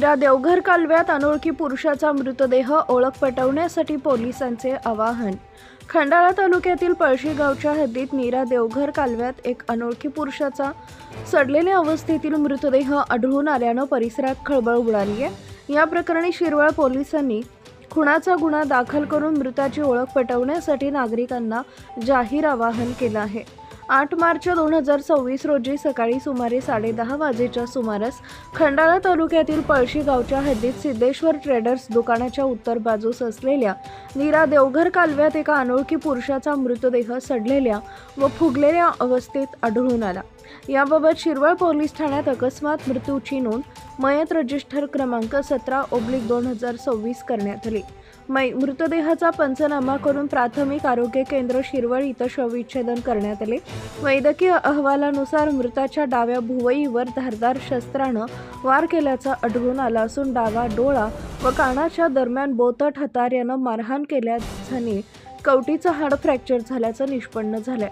नीरा देवघर कालव्यात अनोळखी पुरुषाचा मृतदेह ओळख पटवण्यासाठी पोलिसांचे आवाहन। खंडाळा तालुक्यातील पळशी गावच्या हद्दीत नीरा देवघर कालव्यात एक अनोळखी पुरुषाचा सडलेल्या अवस्थेतील मृतदेह आढळून आल्यानं परिसरात खळबळ उडाली आहे। या प्रकरणी शिरवळ पोलिसांनी खुनाचा गुन्हा दाखल करून मृताची ओळख पटवण्यासाठी नागरिकांना जाहीर आवाहन केलं आहे। 8 मार्च 2026 रोजी सकाळी सुमारे 10:30 वाजेच्या सुमारास खंडाळा तालुक्यातील पळशी गावच्या हद्दीत सिद्धेश्वर ट्रेडर्स दुकानाच्या उत्तर बाजूस असलेल्या नीरा देवघर कालव्यात एका अनोळखी पुरुषाचा मृतदेह सडलेल्या व फुगलेल्या अवस्थेत आढळून आला। याबाबत शिरवळ पोलीस ठाण्यात अकस्मात मृत्यूची नोंद मयत रजिस्टर क्रमांक 17/2026 करण्यात आली। मृतदेहाचा पंचनामा करून प्राथमिक आरोग्य केंद्र शिरवळ इथं शवविच्छेदन करण्यात आले। वैद्यकीय अहवालानुसार मृताच्या डाव्या भुवईवर धारदार शस्त्रानं वार केल्याचं आढळून आलं असून डावा डोळा व कानाच्या दरम्यान बोथट हत्यारानं मारहाण केल्याने कवटीचं हाड फ्रॅक्चर झाल्याचं निष्पन्न झालंय।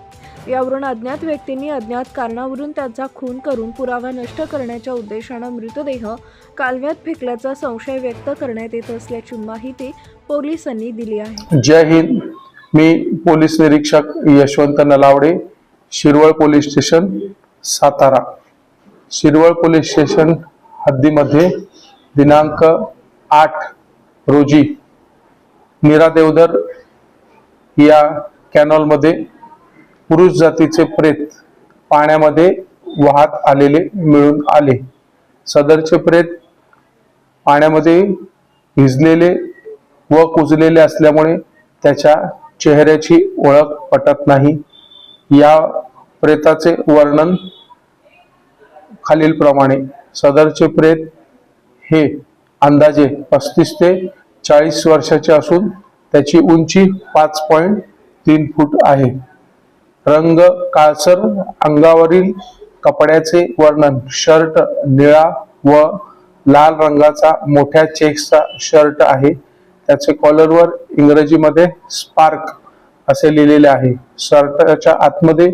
यावरून अज्ञात व्यक्तींनी अज्ञात कारणावरून त्याचा खून करून पुरावा नष्ट करण्याच्या उद्देशानं मृतदेह कालव्यात फेकल्याचा संशय व्यक्त करण्यात येत असल्याची माहिती पोलिसांनी दिली आहे। जय हिंद। मी पोलीस निरीक्षक Yashwant Nalawade, Shirwal police station, Satara. Shirwal police station हद्दीमध्ये दिनांक 8 रोजी नीरा देवधर या कॅनॉलमध्ये पुरुष जातीचे प्रेत पाण्यामध्ये वाहत आलेले मिळून आले। सदरचे प्रेत पाण्यामध्ये भिजलेले व कुजलेले असल्यामुळे त्याच्या चेहऱ्याची ओळख पटत नाही। या प्रेताचे वर्णन खालीलप्रमाणे। सदरचे प्रेत हे अंदाजे 35 ते 40 वर्षाचे असून त्याची उंची 5.3 फूट आहे। रंग काळसर, अंगावरील कपड्याचे वर्णन शर्ट निळा व लाल रंगाचा मोठ्या चेक्सचा शर्ट आहे। त्याचे कॉलरवर इंग्रजीमध्ये स्पार्क असे लिहिलेले आहे। शर्टच्या आतमध्ये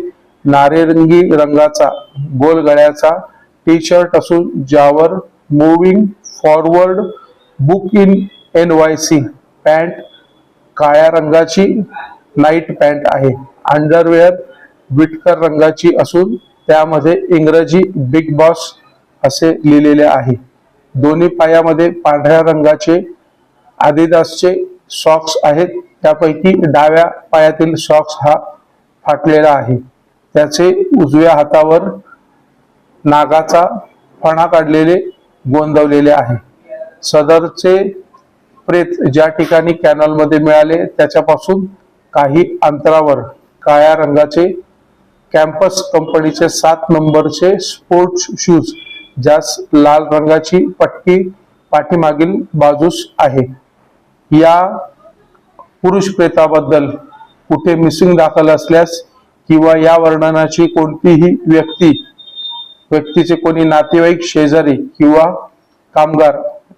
नारंगी रंगाचा गोल गळ्याचा टी शर्ट असून ज्यावर moving forward book in NYC pant काळ्या रंगाची नाईट पॅन्ट आहे। अंडरवेअर विटकर रंगाची असून त्यामध्ये इंग्रजी बिग बॉस असे लिहिलेले आहे। दोन्ही पायामध्ये पांढऱ्या रंगाचे आदिदासचे सॉक्स आहेत। त्यापैकी डाव्या पायातील सॉक्स हा फाटलेला आहे। त्याचे उजव्या हातावर नागाचा फणा काढलेले गोंदवलेले आहे। सदरचे प्रेत ज्या ठिकाणी कॅनॉलमध्ये मिळाले त्याच्यापासून काही अंतरावर काळ्या रंगाचे कॅम्पस कंपनीचे 7 नंबरचे स्पोर्ट्स शूज ज्यास लाल रंगाची पट्टी पाठीमागील बाजूस आहे। या पुरुष प्रेताबद्दल कुठे मिसिंग दाखल असल्यास किंवा या वर्णनाची कोणतीही व्यक्तीचे कोणी नातेवाईक, शेजारी किंवा कामगार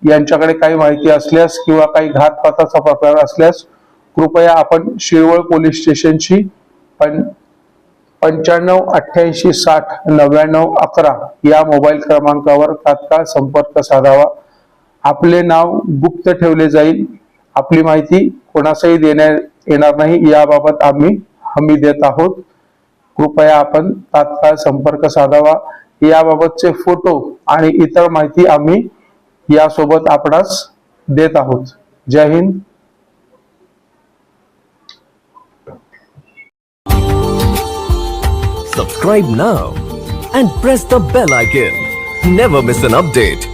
यांच्याकडे काही माहिती असल्यास किंवा काही घातपाताचा प्रकार असल्यास कृपया आपण शिरवळ पोलीस स्टेशनची 9588609911 या मोबाईल क्रमांकावर तात्काळ संपर्क साधावा। आपले नाव गुप्त ठेवले जाईल। आपली माहिती कोणासही देण्यात येणार नाही याबाबत आम्ही हमी देत आहोत। कृपया आपण तात्काळ संपर्क साधावा। याबाबतचे फोटो आणि इतर माहिती आम्ही यासोबत आपणास देत आहोत। जय Hind. Subscribe now and press the bell icon. Never miss an update.